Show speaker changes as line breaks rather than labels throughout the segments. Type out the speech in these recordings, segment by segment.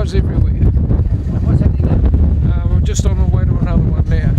fires everywhere.
And what's happening now?
We're just on our way to another one now.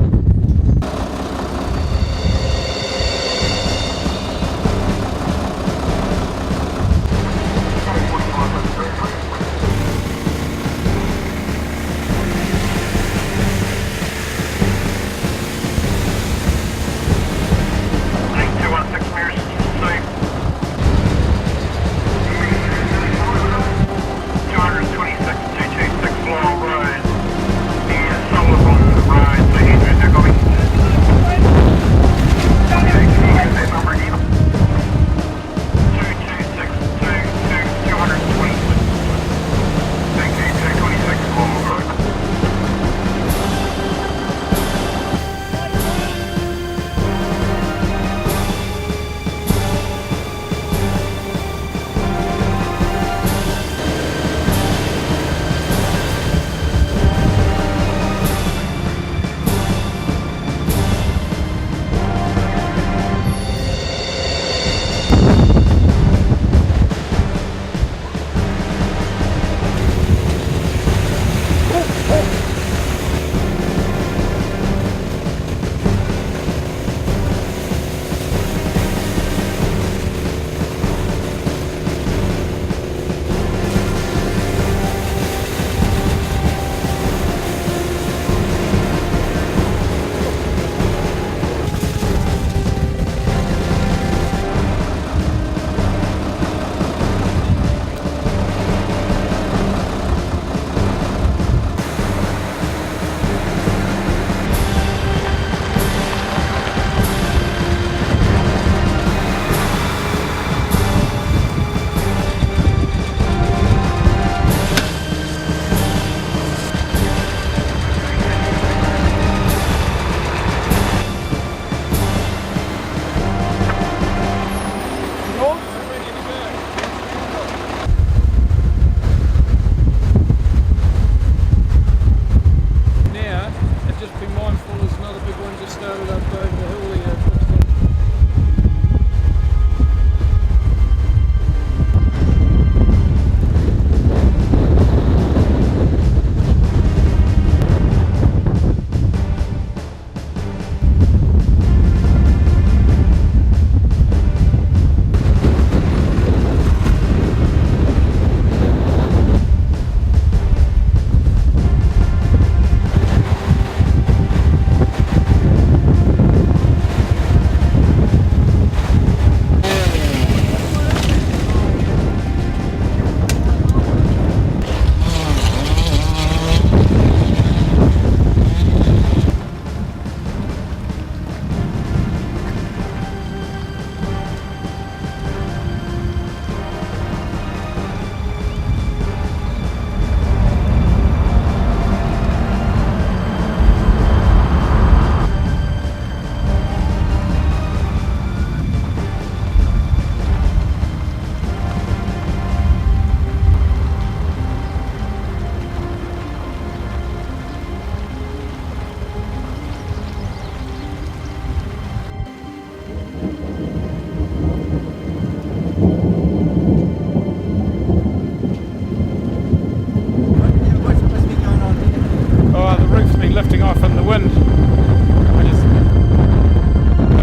Lifting off in the wind. I just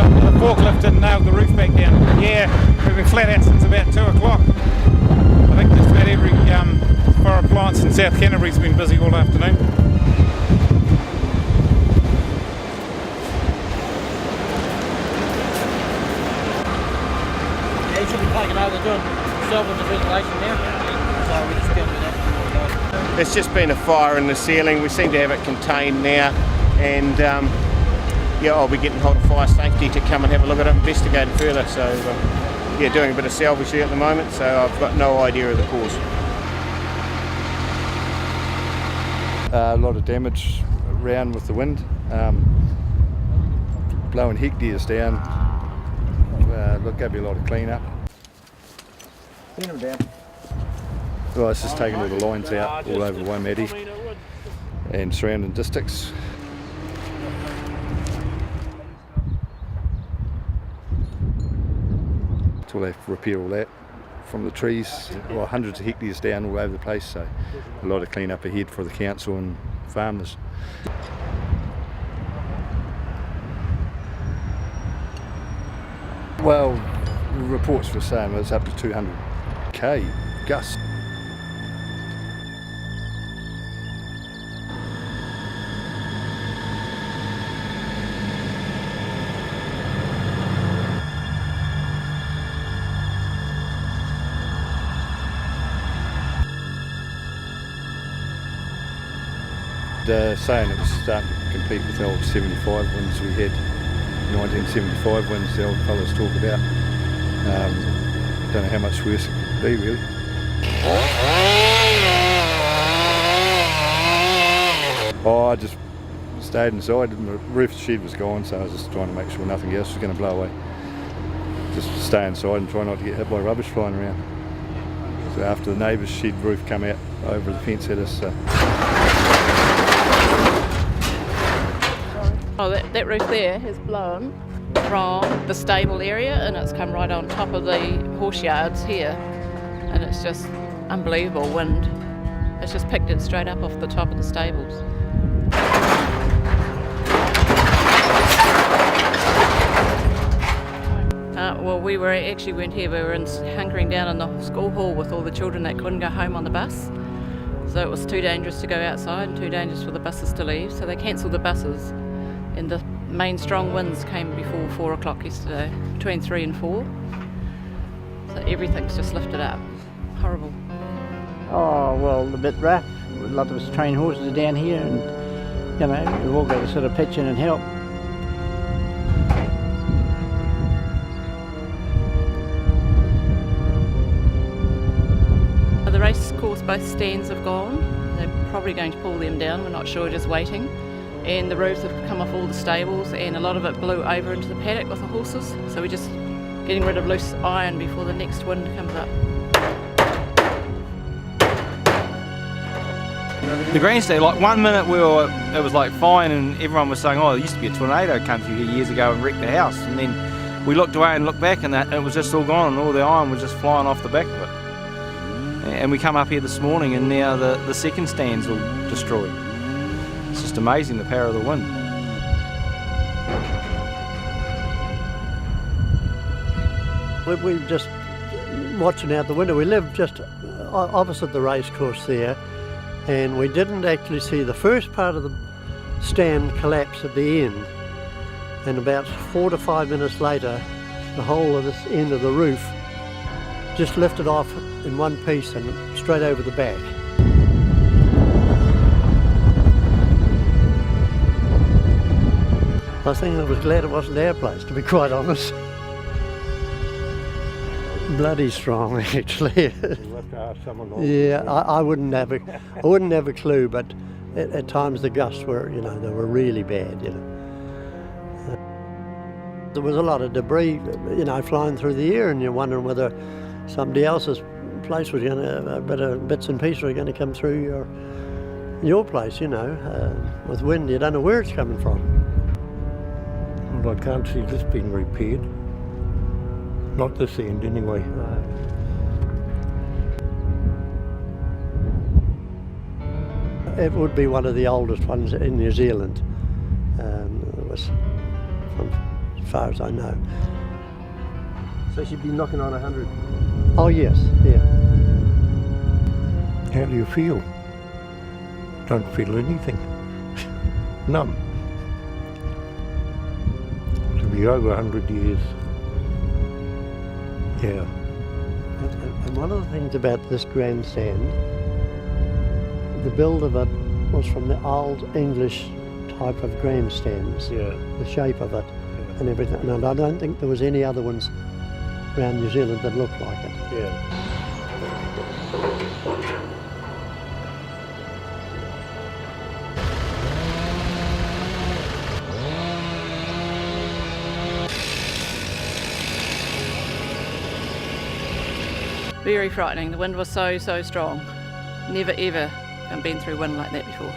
got the forklift and nailed the roof back down. Yeah, we've been flat out since about 2 o'clock. I think just about every fire appliance in South Canterbury's been busy all afternoon.
Yeah, you should be taking over doing shelving the ventilation now. So we're just going to do that.
There's just been a fire in the ceiling. We seem to have it contained now, and yeah, I'll be getting hold of fire safety to come and have a look at it, investigate it further. So yeah, doing a bit of salvage there at the moment, so I've got no idea of the cause.
A lot of damage around with the wind, blowing hectares down. Look, there'll be a lot of clean up.
Clean them down.
Well, it's just taking all the lines out all over Waimate and surrounding districts. Until they repair all that, from the trees, well, hundreds of hectares down all over the place, so a lot of clean up ahead for the council and farmers. Well, reports were saying it's up to 200k gusts. Saying it was starting to compete with the old 75 winds we had, 1975 winds the old fellas talk about. Don't know how much worse it could be really. Oh, I just stayed inside, and the roof shed was gone, so I was just trying to make sure nothing else was going to blow away. Just stay inside and try not to get hit by rubbish flying around. So after the neighbour's shed roof come out over the fence at us.
Oh, that roof there has blown from the stable area and it's come right on top of the horse yards here, and it's just unbelievable wind. It's just picked it straight up off the top of the stables. Well, we weren't here, we were hunkering down in the school hall with all the children that couldn't go home on the bus. So it was too dangerous to go outside and too dangerous for the buses to leave, so they cancelled the buses. And the main strong winds came before 4 o'clock yesterday, between 3 and 4. So everything's just lifted up. Horrible.
Oh, well, a bit rough. A lot of us trained horses are down here, and, you know, we've all got to sort of pitch in and help.
The race course, both stands have gone. They're probably going to pull them down, we're not sure, just waiting. And the roofs have come off all the stables, and a lot of it blew over into the paddock with the horses, so we're just getting rid of loose iron before the next wind comes up.
The grandstand, like 1 minute it was like fine, and everyone was saying, oh, there used to be a tornado come through here years ago and wrecked the house, and then we looked away and looked back, and it was just all gone, and all the iron was just flying off the back of it. And we come up here this morning, and now the second stand's all destroyed. It's just amazing, the power of the wind.
We're just watching out the window. We live just opposite the race course there, and we didn't actually see the first part of the stand collapse at the end. And about 4 to 5 minutes later, the whole of this end of the roof just lifted off in one piece and straight over the back. I think I was glad it wasn't our place, to be quite honest. Bloody strong, actually. Yeah, I wouldn't have a clue, but at times the gusts were, you know, they were really bad, you know. There was a lot of debris, you know, flying through the air, and you're wondering whether somebody else's place was going to, bits and pieces were going to come through your place, you know. With wind, you don't know where it's coming from.
Well, I can't see this being repaired. Not this end, anyway.
It would be one of the oldest ones in New Zealand. It was, from as far as I know.
So she'd be knocking on 100.
Oh yes, yeah.
How do you feel? Don't feel anything. None. To be over 100 years. Yeah.
And one of the things about this grandstand, the build of it was from the old English type of grandstands.
Yeah.
The shape of it and everything. And I don't think there was any other ones around New Zealand that looked like it.
Yeah.
Very frightening. The wind was so strong. Never ever been through wind like that before.